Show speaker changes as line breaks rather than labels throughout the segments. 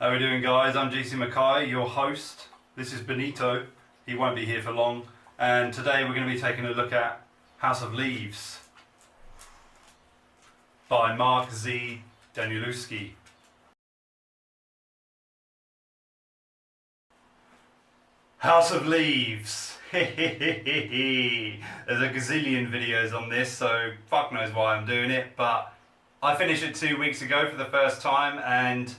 How are we doing, guys? I'm McKay, your host. This is Benito. He won't be here for long. And today we're going to be taking a look at House of Leaves by Mark Z. Danielewski. House of Leaves. There's a gazillion videos on this, so fuck knows why I'm doing it, but I finished it 2 weeks ago for the first time, and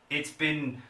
it's been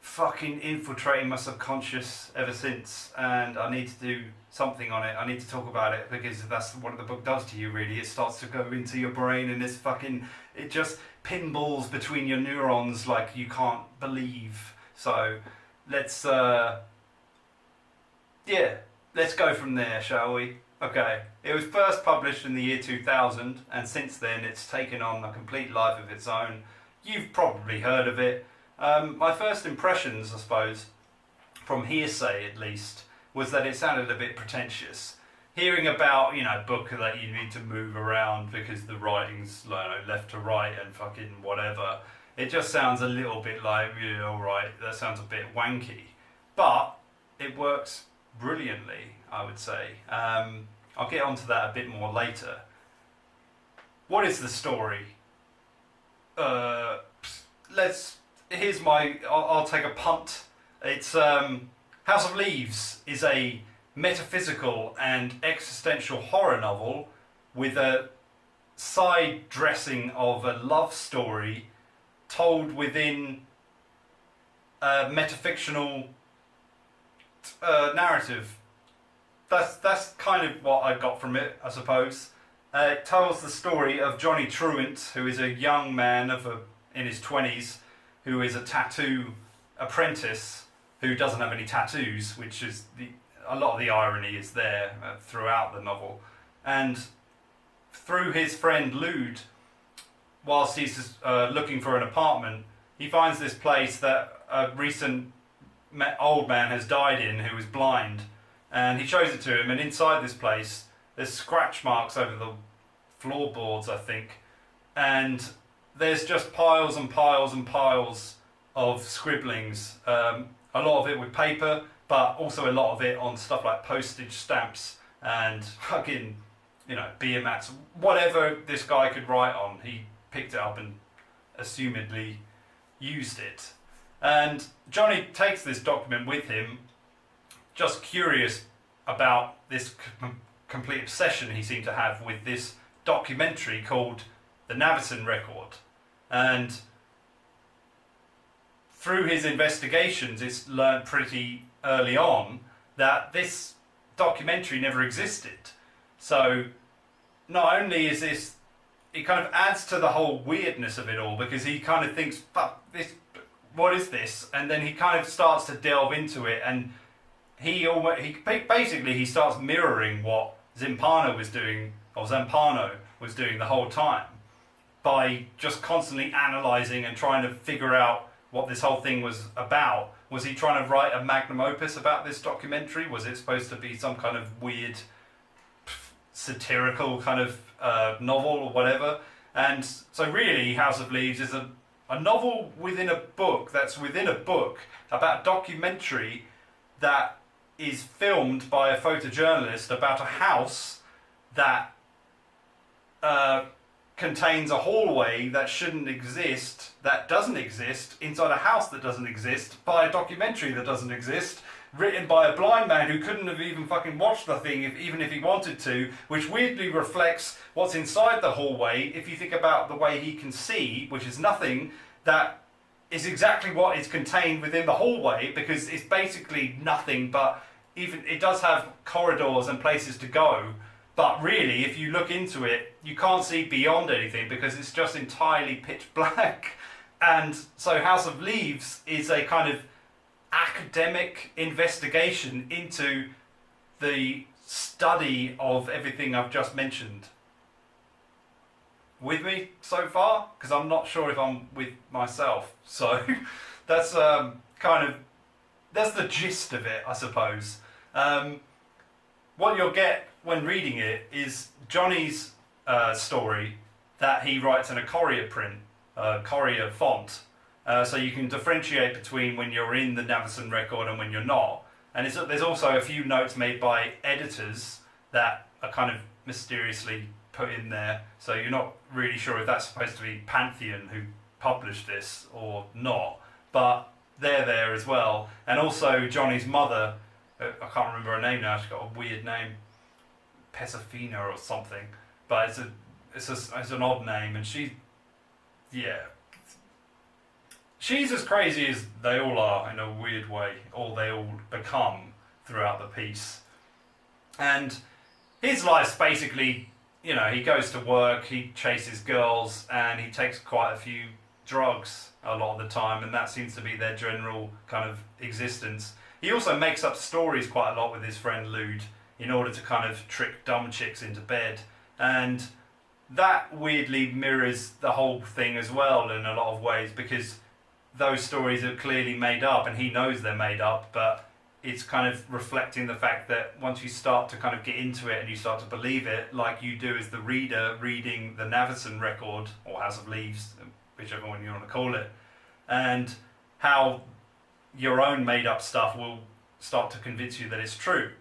fucking infiltrating my subconscious ever since, and I need to do something on it. I need to talk about it, because that's what the book does to you, really. It starts to go into your brain, and it just pinballs between your neurons like you can't believe. So let's go from there, shall we? Okay, it was first published in the year 2000, and since then it's taken on a complete life of its own. You've probably heard of it. My first impressions, I suppose, from hearsay at least, was that it sounded a bit pretentious. Hearing about, a book that you need to move around because the writing's left to right and fucking whatever, it just sounds a little bit like, yeah, alright, that sounds a bit wanky. But it works brilliantly, I would say. I'll get onto that a bit more later. What is the story? I'll take a punt. It's House of Leaves is a metaphysical and existential horror novel with a side dressing of a love story told within a metafictional narrative. That's kind of what I got from it, I suppose. It tells the story of Johnny Truant, who is a young man in his 20s, who is a tattoo apprentice who doesn't have any tattoos, which is a lot of the irony is there throughout the novel. And through his friend Lude, whilst he's looking for an apartment, he finds this place that a recent old man has died in, who is blind, and he shows it to him, and inside this place there's scratch marks over the floorboards, I think, and there's just piles and piles and piles of scribblings, a lot of it with paper, but also a lot of it on stuff like postage stamps and fucking, beer mats, whatever this guy could write on, he picked it up and assumedly used it. And Johnny takes this document with him, just curious about this complete obsession he seemed to have with this documentary called The Navison Record. And through his investigations, it's learned pretty early on that this documentary never existed. So not only is this, it kind of adds to the whole weirdness of it all, because he kind of thinks, fuck, what is this? And then he kind of starts to delve into it, and he starts mirroring what Zampano was doing the whole time, by just constantly analysing and trying to figure out what this whole thing was about. Was he trying to write a magnum opus about this documentary? Was it supposed to be some kind of weird satirical kind of novel or whatever? And so really House of Leaves is a novel within a book that's within a book about a documentary that is filmed by a photojournalist about a house that contains a hallway that shouldn't exist, that doesn't exist, inside a house that doesn't exist, by a documentary that doesn't exist, written by a blind man who couldn't have even fucking watched the thing even if he wanted to, which weirdly reflects what's inside the hallway. If you think about the way he can see, which is nothing, that is exactly what is contained within the hallway, because it's basically nothing, but even it does have corridors and places to go, but really if you look into it you can't see beyond anything because it's just entirely pitch black. And so House of Leaves is a kind of academic investigation into the study of everything I've just mentioned. With me so far? Because I'm not sure if I'm with myself. So that's that's the gist of it, I suppose. What you'll get when reading it is Johnny's story that he writes in a Courier print, Courier font, So you can differentiate between when you're in the Navison record and when you're not. And there's also a few notes made by editors that are kind of mysteriously put in there. So you're not really sure if that's supposed to be Pantheon who published this or not. But they're there as well. And also Johnny's mother, I can't remember her name now, she's got a weird name. Pesafina or something. But it's an odd name, and she's as crazy as they all are in a weird way, or they all become throughout the piece. And his life's basically, he goes to work, he chases girls, and he takes quite a few drugs a lot of the time, and that seems to be their general kind of existence. He also makes up stories quite a lot with his friend Lude in order to kind of trick dumb chicks into bed. And that weirdly mirrors the whole thing as well in a lot of ways, because those stories are clearly made up and he knows they're made up, but it's kind of reflecting the fact that once you start to kind of get into it and you start to believe it, like you do as the reader reading the Navison record, or House of Leaves, whichever one you want to call it, and how your own made up stuff will start to convince you that it's true.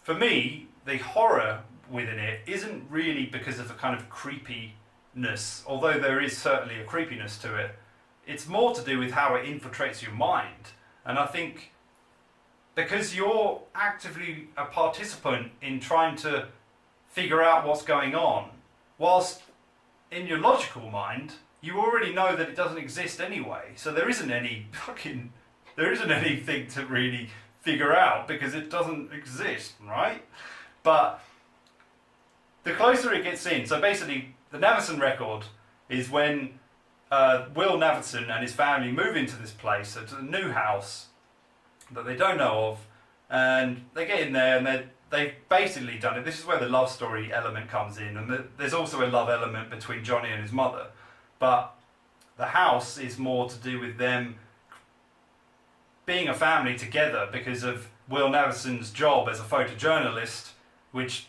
For me, the horror within it isn't really because of the kind of creepiness, although there is certainly a creepiness to it. It's more to do with how it infiltrates your mind. And I think because you're actively a participant in trying to figure out what's going on, whilst in your logical mind, you already know that it doesn't exist anyway. So there isn't anything to really figure out because it doesn't exist, right? But the closer it gets in, so basically the Navison record is when Will Navison and his family move into this place. So it's a new house that they don't know of, and they get in there and they've basically done it. This is where the love story element comes in, and there's also a love element between Johnny and his mother. But the house is more to do with them being a family together because of Will Navison's job as a photojournalist, which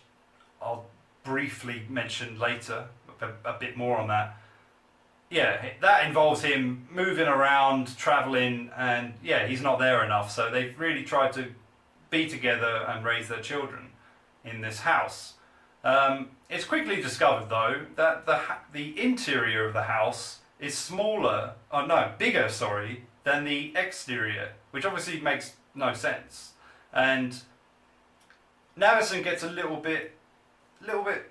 I'll briefly mention later, a bit more on that. Yeah, that involves him moving around, travelling, and he's not there enough. So they've really tried to be together and raise their children in this house. It's quickly discovered, though, that the interior of the house is bigger, than the exterior, which obviously makes no sense. And Navison gets a little bit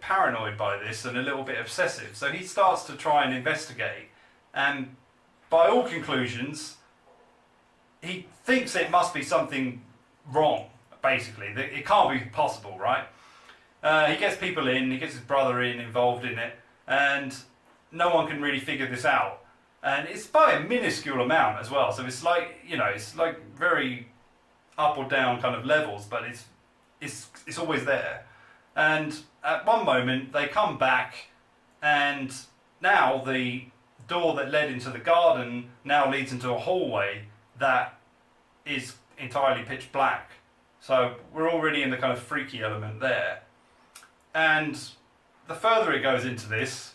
paranoid by this and a little bit obsessive. So he starts to try and investigate, and by all conclusions, he thinks it must be something wrong, basically. It can't be possible, right? He gets people in, he gets his brother involved in it, and no one can really figure this out. And it's by a minuscule amount as well. So it's like, it's like very up or down kind of levels, but it's always there. And at one moment they come back, and now the door that led into the garden now leads into a hallway that is entirely pitch black. So we're already in the kind of freaky element there. And the further it goes into this,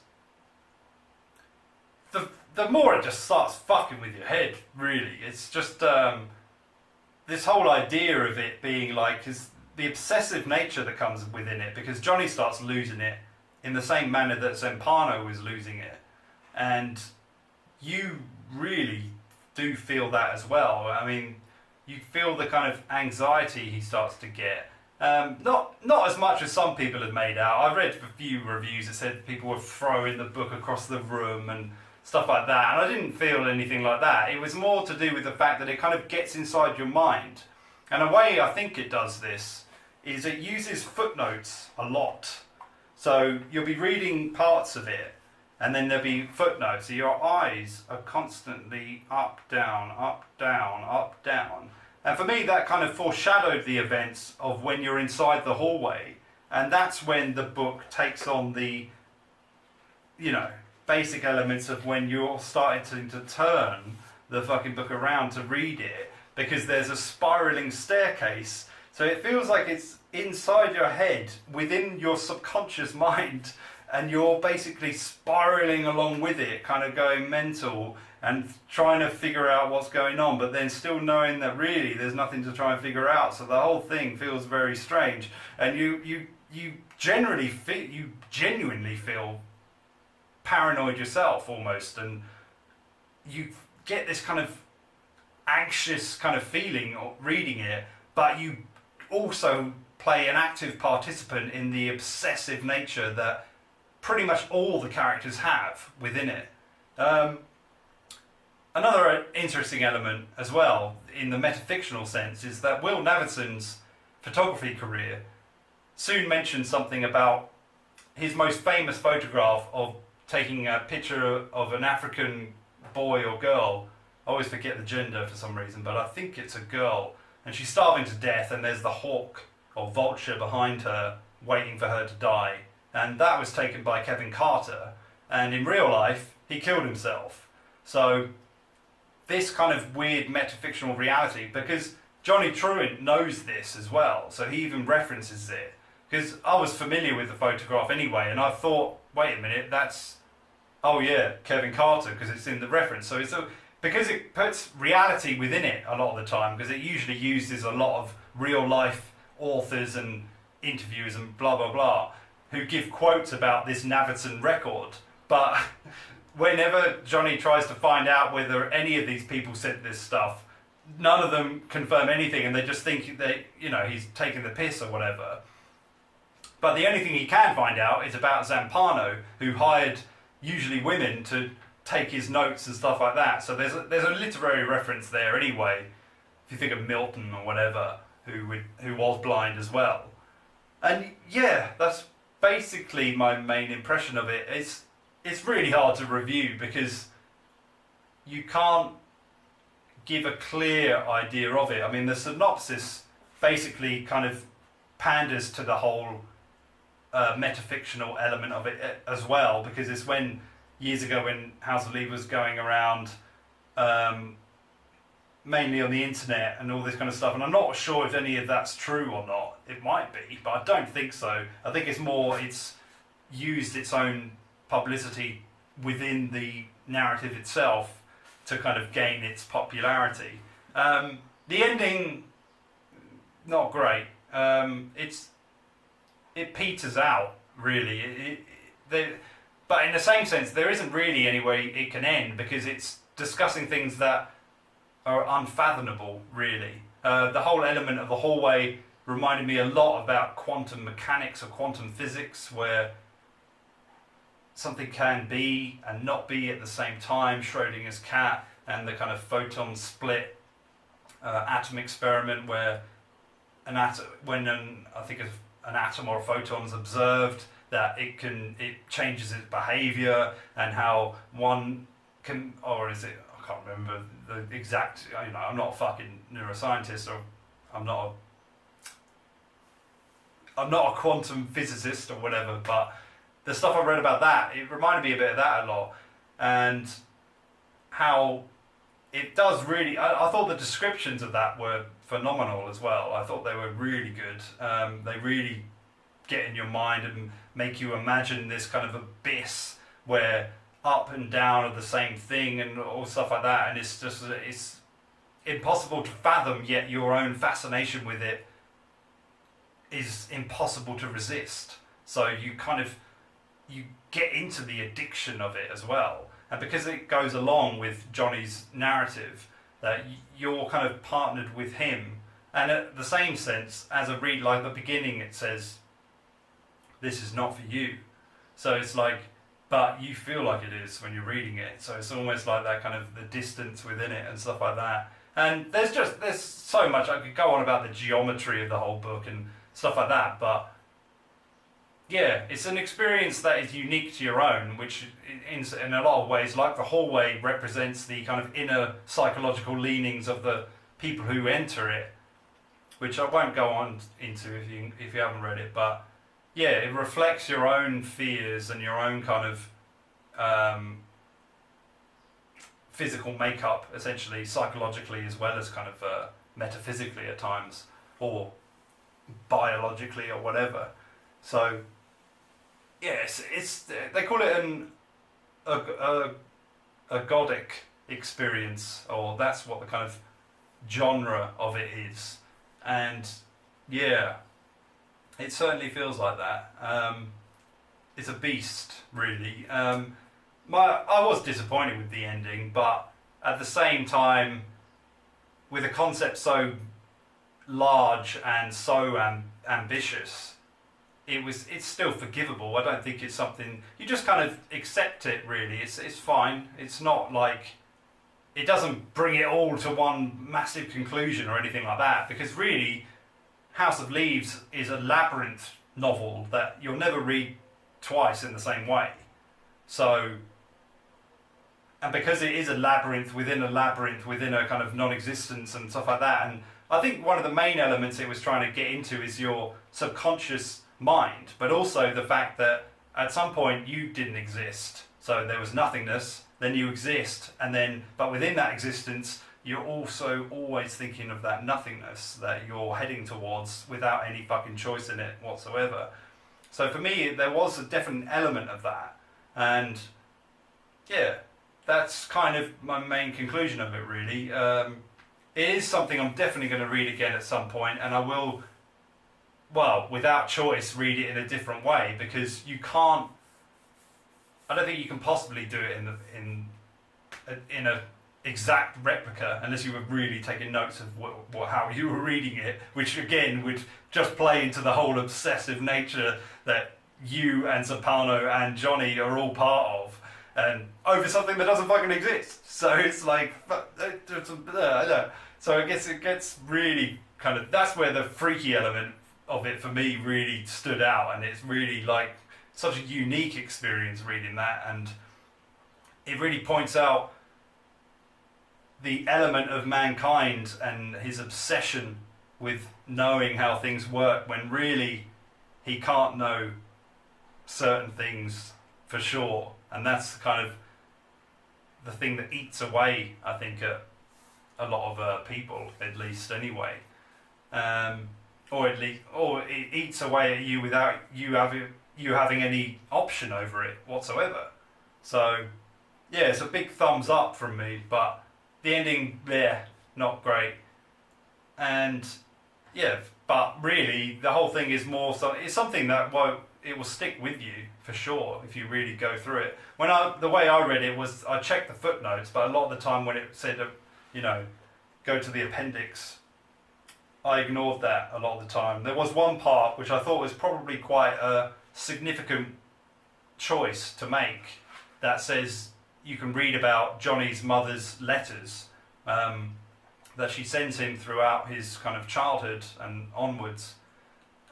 the more it just starts fucking with your head, really. It's just this whole idea of it being like the obsessive nature that comes within it, because Johnny starts losing it in the same manner that Zampano is losing it. And you really do feel that as well. I mean, you feel the kind of anxiety he starts to get. Not as much as some people have made out. I've read a few reviews that said people were throwing the book across the room and stuff like that, and I didn't feel anything like that. It was more to do with the fact that it kind of gets inside your mind. And a way I think it does this is it uses footnotes a lot. So you'll be reading parts of it, and then there'll be footnotes. So your eyes are constantly up, down, up, down, up, down. And for me, that kind of foreshadowed the events of when you're inside the hallway. And that's when the book takes on the, basic elements of when you're starting to turn the fucking book around to read it, because there's a spiraling staircase. So it feels like it's inside your head, within your subconscious mind, and you're basically spiraling along with it, kind of going mental, and trying to figure out what's going on, but then still knowing that really there's nothing to try and figure out. So the whole thing feels very strange, and you genuinely feel paranoid yourself almost, and you get this kind of anxious kind of feeling reading it, but you also play an active participant in the obsessive nature that pretty much all the characters have within it. Another interesting element as well, in the metafictional sense, is that Will Navidson's photography career soon mentioned something about his most famous photograph of taking a picture of an African boy or girl. I always forget the gender for some reason, but I think it's a girl, and she's starving to death, and there's the hawk or vulture behind her waiting for her to die, and that was taken by Kevin Carter, and in real life he killed himself. So this kind of weird metafictional reality, because Johnny Truant knows this as well, so he even references it, because I was familiar with the photograph anyway, and I thought, wait a minute, that's, oh yeah, Kevin Carter, because it's in the reference. So it's because it puts reality within it a lot of the time, because it usually uses a lot of real life authors and interviewers and blah blah blah who give quotes about this Navidson record, but whenever Johnny tries to find out whether any of these people said this stuff, none of them confirm anything, and they just think that, you know, he's taking the piss or whatever. But the only thing he can find out is about Zampano, who hired usually women to take his notes and stuff like that. So there's a literary reference there anyway. If you think of Milton or whatever, who was blind as well. And yeah, that's basically my main impression of it. It's really hard to review because you can't give a clear idea of it. I mean, the synopsis basically kind of panders to the whole metafictional element of it as well, because it's when years ago when House of Leaves was going around mainly on the internet and all this kind of stuff, and I'm not sure if any of that's true or not. It might be, but I don't think so. I think it's used its own publicity within the narrative itself to kind of gain its popularity. The ending, not great. It peters out, really. But in the same sense, there isn't really any way it can end, because it's discussing things that are unfathomable, really. The whole element of the hallway reminded me a lot about quantum mechanics or quantum physics, where something can be and not be at the same time, Schrodinger's cat, and the kind of photon split atom experiment, where when an atom or a photon is observed, that it changes its behaviour, and how one can, or is it, I can't remember the exact, you know, I'm not a fucking neuroscientist, or I'm not a quantum physicist or whatever, but the stuff I read about that, it reminded me a bit of that a lot, and how it does really, I thought the descriptions of that were phenomenal as well. I thought they were really good. They really get in your mind and make you imagine this kind of abyss where up and down are the same thing and all stuff like that, and it's impossible to fathom, yet your own fascination with it is impossible to resist. So you get into the addiction of it as well, and because it goes along with Johnny's narrative, that you're kind of partnered with him, and at the same sense as a read, like the beginning, it says, "This is not for you." So it's like, but you feel like it is when you're reading it. So it's almost like that kind of the distance within it and stuff like that. And there's so much I could go on about the geometry of the whole book and stuff like that, but yeah, it's an experience that is unique to your own, which in a lot of ways, like the hallway, represents the kind of inner psychological leanings of the people who enter it, which I won't go on into if you haven't read it, but yeah, it reflects your own fears and your own kind of physical makeup, essentially, psychologically as well as kind of metaphysically at times, or biologically or whatever. So yeah, it's they call it a godic experience, or that's what the kind of genre of it is. And yeah, it certainly feels like that. It's a beast, really. I was disappointed with the ending, but at the same time, with a concept so large and so ambitious, it's still forgivable. I don't think it's something you just kind of accept it. Really, it's fine. It's not like it doesn't bring it all to one massive conclusion or anything like that. Because really, House of Leaves is a labyrinth novel that you'll never read twice in the same way. So, and because it is a labyrinth within a kind of non-existence and stuff like that, and I think one of the main elements it was trying to get into is your subconscious mind, but also the fact that at some point you didn't exist, so there was nothingness, then you exist, and then, but within that existence, you're also always thinking of that nothingness that you're heading towards without any fucking choice in it whatsoever. So for me, there was a definite element of that, and yeah, that's kind of my main conclusion of it, really. It is something I'm definitely going to read again at some point, and I will, well, without choice, read it in a different way, because you can't, I don't think you can possibly do it in a exact replica unless you were really taking notes of how you were reading it, which again would just play into the whole obsessive nature that you and Soprano and Johnny are all part of, and over something that doesn't fucking exist. So it's like, so I guess it gets really kind of, that's where the freaky element of it for me really stood out, and it's really like such a unique experience reading that, and it really points out the element of mankind and his obsession with knowing how things work when really he can't know certain things for sure, and that's kind of the thing that eats away, I think, at a lot of people, at least anyway, or it eats away at you without you having any option over it whatsoever. So yeah, it's a big thumbs up from me, but the ending, not great. And yeah, but really the whole thing is more so, it's something that it will stick with you for sure if you really go through it. The way I read it was I checked the footnotes, but a lot of the time when it said go to the appendix, I ignored that a lot of the time. There was one part which I thought was probably quite a significant choice to make, that says you can read about Johnny's mother's letters that she sends him throughout his kind of childhood and onwards.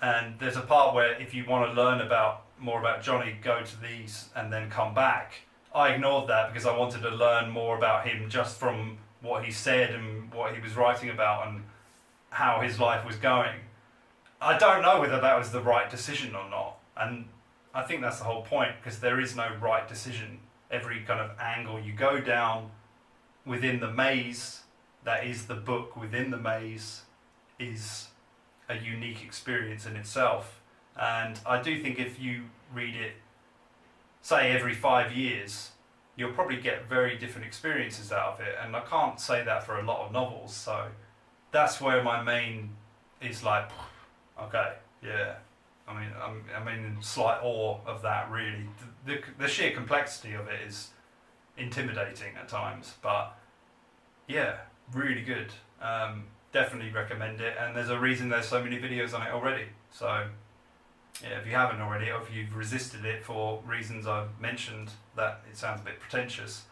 And there's a part where if you want to learn more about Johnny, go to these and then come back. I ignored that because I wanted to learn more about him just from what he said and what he was writing about and how his life was going. I don't know whether that was the right decision or not, and I think that's the whole point, because there is no right decision. Every kind of angle you go down within the maze, that is the book within the maze, is a unique experience in itself. And I do think if you read it, say every 5 years, you'll probably get very different experiences out of it. And I can't say that for a lot of novels, so that's where my main is like, okay, yeah. I mean, I'm in slight awe of that, really. The sheer complexity of it is intimidating at times, but yeah, really good. Definitely recommend it, and there's a reason there's so many videos on it already. So yeah, if you haven't already, or if you've resisted it for reasons I've mentioned that it sounds a bit pretentious,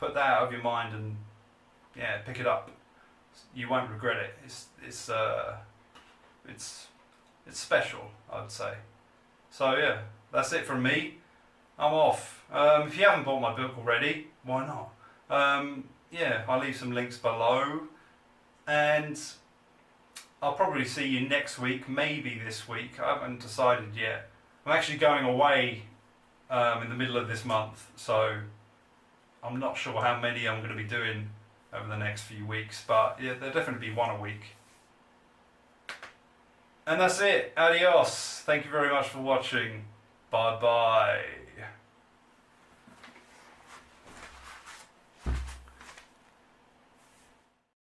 put that out of your mind and yeah, pick it up. You won't regret it. It's special, I would say. So yeah, that's it from me. I'm off. If you haven't bought my book already, why not? Yeah, I'll leave some links below, and I'll probably see you next week, maybe this week. I haven't decided yet. I'm actually going away in the middle of this month, so I'm not sure how many I'm going to be doing over the next few weeks, but yeah, there'll definitely be one a week. And that's it. Adios. Thank you very much for watching. Bye bye.